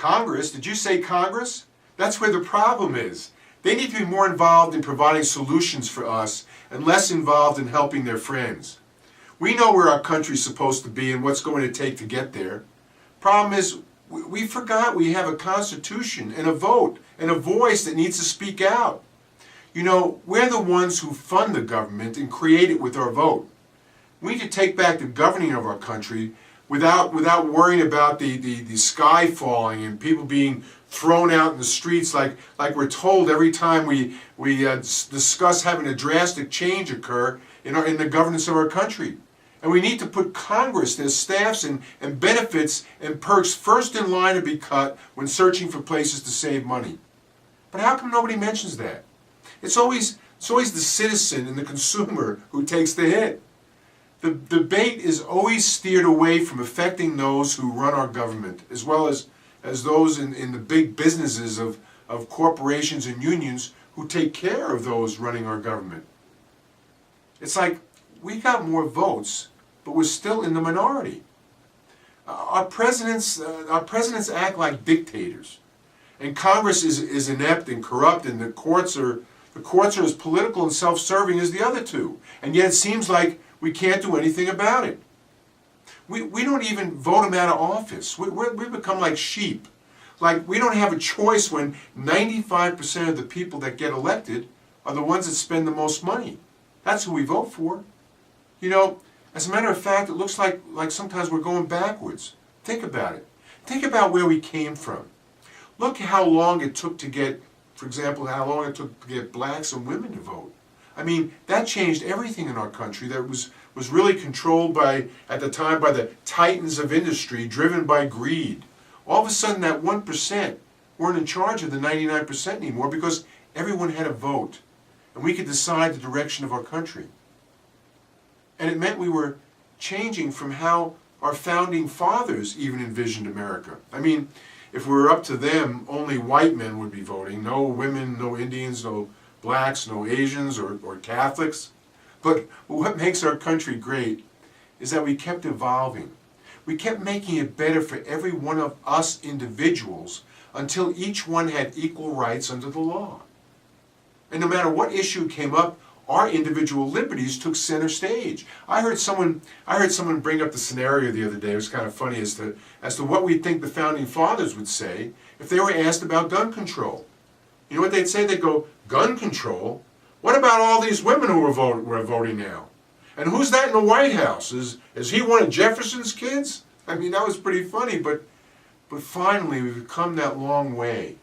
Congress? Did you say Congress? That's where the problem is. They need to be more involved in providing solutions for us and less involved in helping their friends. We know where our country's supposed to be and what's going to take to get there. Problem is, we forgot we have a constitution and a vote and a voice that needs to speak out. You know, we're the ones who fund the government and create it with our vote. We need to take back the governing of our country without worrying about the sky falling and people being thrown out in the streets like we're told every time we discuss having a drastic change occur in the governance of our country. And we need to put Congress, their staffs and benefits and perks first in line to be cut when searching for places to save money. But how come nobody mentions that? It's always the citizen and the consumer who takes the hit. The debate is always steered away from affecting those who run our government, as well as those in the big businesses of corporations and unions who take care of those running our government. It's like we got more votes, but we're still in the minority. Our presidents act like dictators, and Congress is inept and corrupt, and the courts are as political and self-serving as the other two. And yet it seems like we can't do anything about it. We don't even vote them out of office. We've become like sheep. Like we don't have a choice when 95% of the people that get elected are the ones that spend the most money. That's who we vote for. You know, as a matter of fact, it looks like sometimes we're going backwards. Think about it. Think about where we came from. Look how long it took to get, for example, how long it took to get blacks and women to vote. I mean, that changed everything in our country. That was really controlled at the time by the titans of industry, driven by greed. All of a sudden, that 1% weren't in charge of the 99% anymore because everyone had a vote, and we could decide the direction of our country. And it meant we were changing from how our founding fathers even envisioned America. I mean, if we were up to them, only white men would be voting. No women, no Indians, no blacks, no Asians or Catholics. But what makes our country great is that we kept evolving. We kept making it better for every one of us individuals until each one had equal rights under the law. And no matter what issue came up, our individual liberties took center stage. I heard someone bring up the scenario the other day. It was kind of funny as to what we think the founding fathers would say if they were asked about gun control. You know what they'd say? They'd go, gun control? What about all these women who are voting now? And who's that in the White House? Is he one of Jefferson's kids? I mean, that was pretty funny, but finally we've come that long way.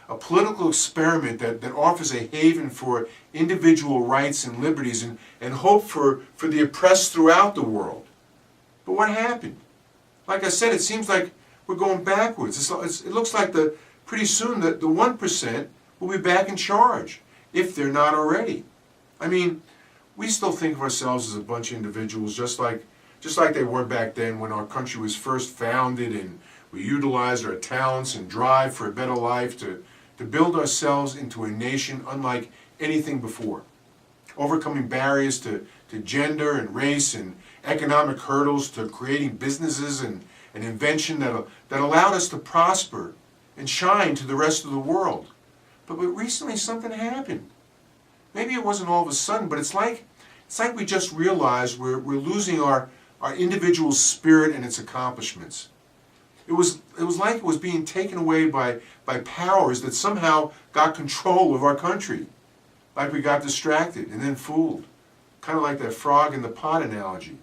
A political experiment that offers a haven for individual rights and liberties and hope for the oppressed throughout the world. But what happened? Like I said, it seems like we're going backwards. It looks like pretty soon the 1% will be back in charge, if they're not already. I mean, we still think of ourselves as a bunch of individuals just like they were back then when our country was first founded, and we utilized our talents and drive for a better life to build ourselves into a nation unlike anything before, overcoming barriers to gender and race and economic hurdles, to creating businesses and invention that allowed us to prosper and shine to the rest of the world. But recently something happened. Maybe it wasn't all of a sudden, but it's like we just realized we're losing our individual spirit and its accomplishments. It was like it was being taken away by powers that somehow got control of our country. Like we got distracted and then fooled. Kind of like that frog in the pot analogy.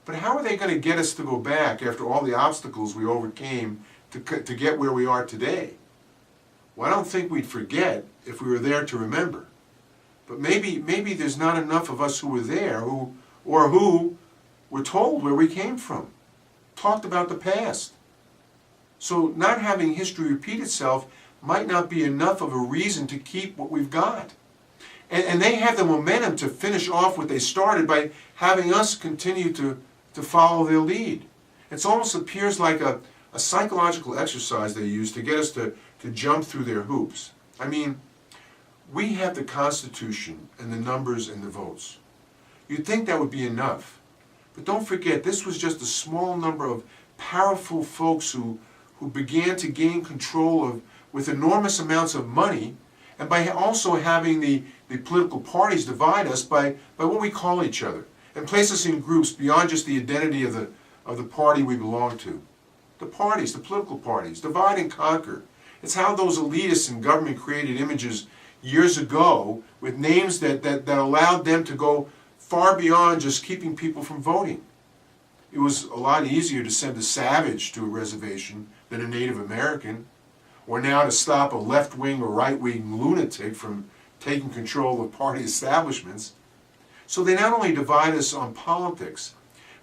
But how are they going to get us to go back after all the obstacles we overcame to get where we are today? Well, I don't think we'd forget if we were there to remember. But maybe there's not enough of us who were there who were told where we came from, talked about the past. So not having history repeat itself might not be enough of a reason to keep what we've got. And they have the momentum to finish off what they started by having us continue to follow their lead. It almost appears like a psychological exercise they use to get us to jump through their hoops. I mean, we have the Constitution and the numbers and the votes. You'd think that would be enough. But don't forget, this was just a small number of powerful folks who who began to gain control of, with enormous amounts of money, and by also having the political parties divide us by what we call each other, and place us in groups beyond just the identity of the party we belong to. The parties, the political parties, divide and conquer. It's how those elitists in government created images years ago with names that allowed them to go far beyond just keeping people from voting. It was a lot easier to send a savage to a reservation than a Native American, or now to stop a left-wing or right-wing lunatic from taking control of party establishments. So they not only divide us on politics,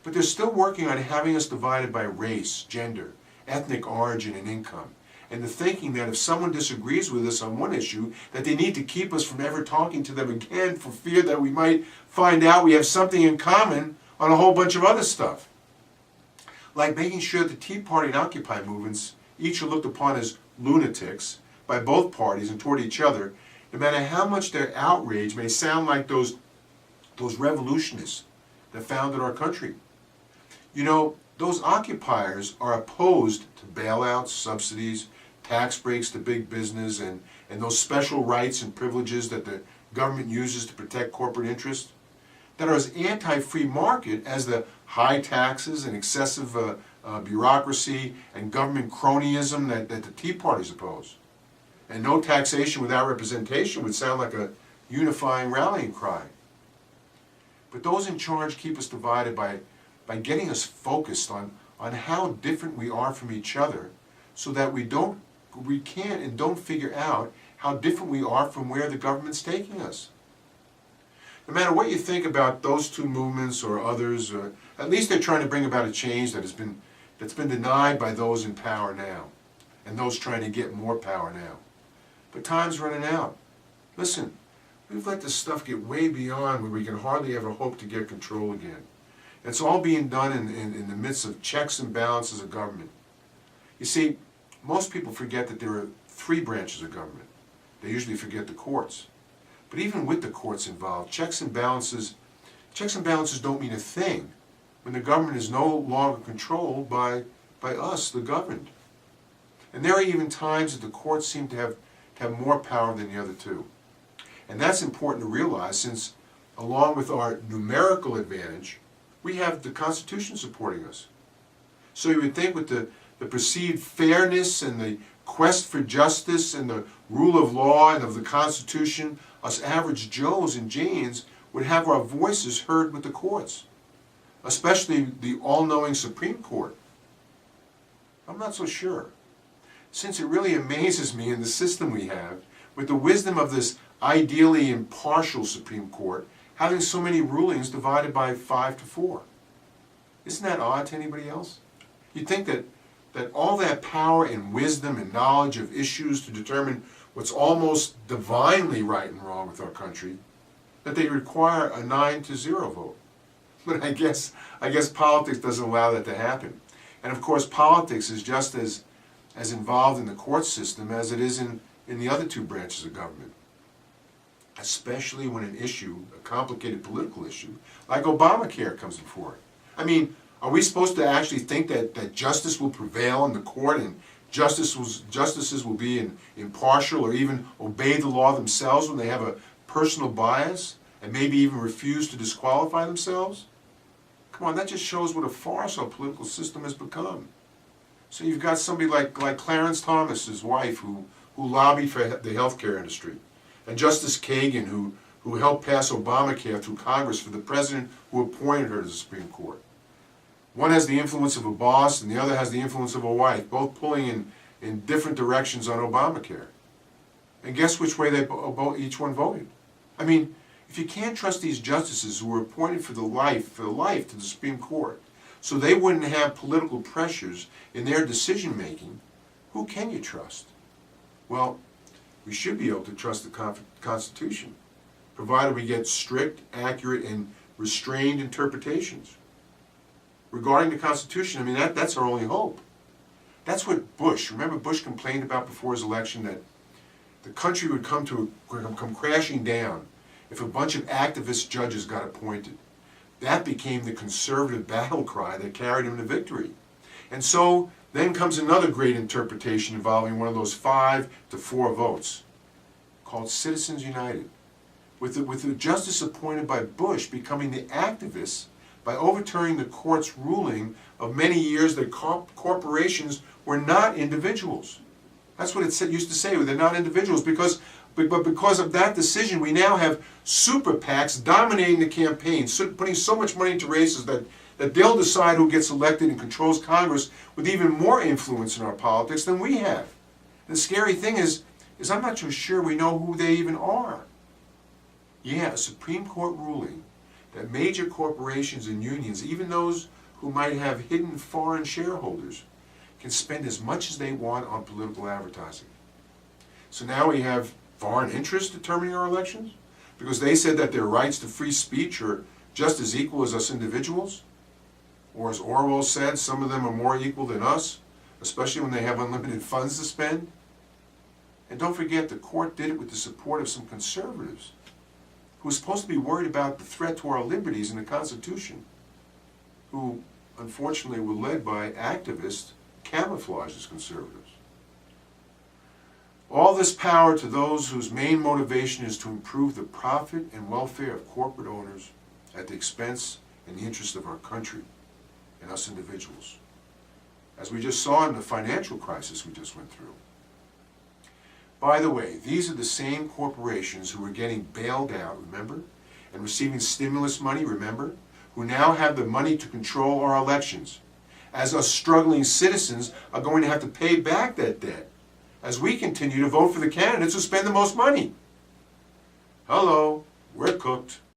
but they're still working on having us divided by race, gender, ethnic origin, and income. And the thinking that if someone disagrees with us on one issue, that they need to keep us from ever talking to them again for fear that we might find out we have something in common on a whole bunch of other stuff. Like making sure the Tea Party and Occupy movements each are looked upon as lunatics by both parties and toward each other, no matter how much their outrage may sound like those revolutionists that founded our country. You know, those occupiers are opposed to bailouts, subsidies, tax breaks to big business, and those special rights and privileges that the government uses to protect corporate interests, that are as anti-free market as the high taxes and excessive bureaucracy and government cronyism that the Tea Parties oppose. And no taxation without representation would sound like a unifying rallying cry. But those in charge keep us divided by getting us focused on how different we are from each other, so that we can't and don't figure out how different we are from where the government's taking us. No matter what you think about those two movements or others, or at least they're trying to bring about a change that's been denied by those in power now, and those trying to get more power now. But time's running out. Listen, we've let this stuff get way beyond where we can hardly ever hope to get control again. It's all being done in the midst of checks and balances of government. You see, most people forget that there are three branches of government. They usually forget the courts. But even with the courts involved, checks and balances don't mean a thing when the government is no longer controlled by us, the governed. And there are even times that the courts seem to have more power than the other two. And that's important to realize, since along with our numerical advantage, we have the Constitution supporting us. So you would think with the perceived fairness and the quest for justice and the rule of law and of the Constitution, us average Joes and Janes would have our voices heard with the courts, especially the all-knowing Supreme Court. I'm not so sure, since it really amazes me in the system we have, with the wisdom of this ideally impartial Supreme Court, having so many rulings divided by 5-4. Isn't that odd to anybody else? You'd think that all that power and wisdom and knowledge of issues to determine what's almost divinely right and wrong with our country, that they require a 9-0 vote. But I guess politics doesn't allow that to happen. And of course, politics is just as involved in the court system as it is in the other two branches of government. Especially when an issue, a complicated political issue, like Obamacare comes before it. I mean, are we supposed to actually think that justice will prevail in the court and justices will be impartial or even obey the law themselves when they have a personal bias and maybe even refuse to disqualify themselves? Come on, that just shows what a farce our political system has become. So you've got somebody like Clarence Thomas, his wife, who lobbied for the healthcare industry, and Justice Kagan, who helped pass Obamacare through Congress for the president who appointed her to the Supreme Court. One has the influence of a boss, and the other has the influence of a wife, both pulling in different directions on Obamacare. And guess which way each one voted? I mean, if you can't trust these justices who were appointed for life to the Supreme Court, so they wouldn't have political pressures in their decision-making, who can you trust? Well, we should be able to trust the Constitution, provided we get strict, accurate, and restrained interpretations. Regarding the Constitution, I mean, that's our only hope. That's what remember Bush complained about before his election, that the country would come crashing down if a bunch of activist judges got appointed. That became the conservative battle cry that carried him to victory. And so Then comes another great interpretation involving one of those 5-4 votes, called Citizens United, with the justice appointed by Bush becoming the activists by overturning the court's ruling of many years that corporations were not individuals. That's what it used to say, they're not individuals, but because of that decision, we now have super PACs dominating the campaign, putting so much money into races that they'll decide who gets elected and controls Congress with even more influence in our politics than we have. And the scary thing is I'm not so sure we know who they even are. Yeah, a Supreme Court ruling that major corporations and unions, even those who might have hidden foreign shareholders, can spend as much as they want on political advertising. So now we have foreign interests determining our elections because they said that their rights to free speech are just as equal as us individuals. Or as Orwell said, some of them are more equal than us, especially when they have unlimited funds to spend. And don't forget, the court did it with the support of some conservatives who were supposed to be worried about the threat to our liberties in the Constitution, who unfortunately were led by activists camouflaged as conservatives. All this power to those whose main motivation is to improve the profit and welfare of corporate owners at the expense and the interest of our country and us individuals, as we just saw in the financial crisis we just went through. By the way, these are the same corporations who were getting bailed out, remember, and receiving stimulus money, remember, who now have the money to control our elections, as us struggling citizens are going to have to pay back that debt as we continue to vote for the candidates who spend the most money. Hello, we're cooked.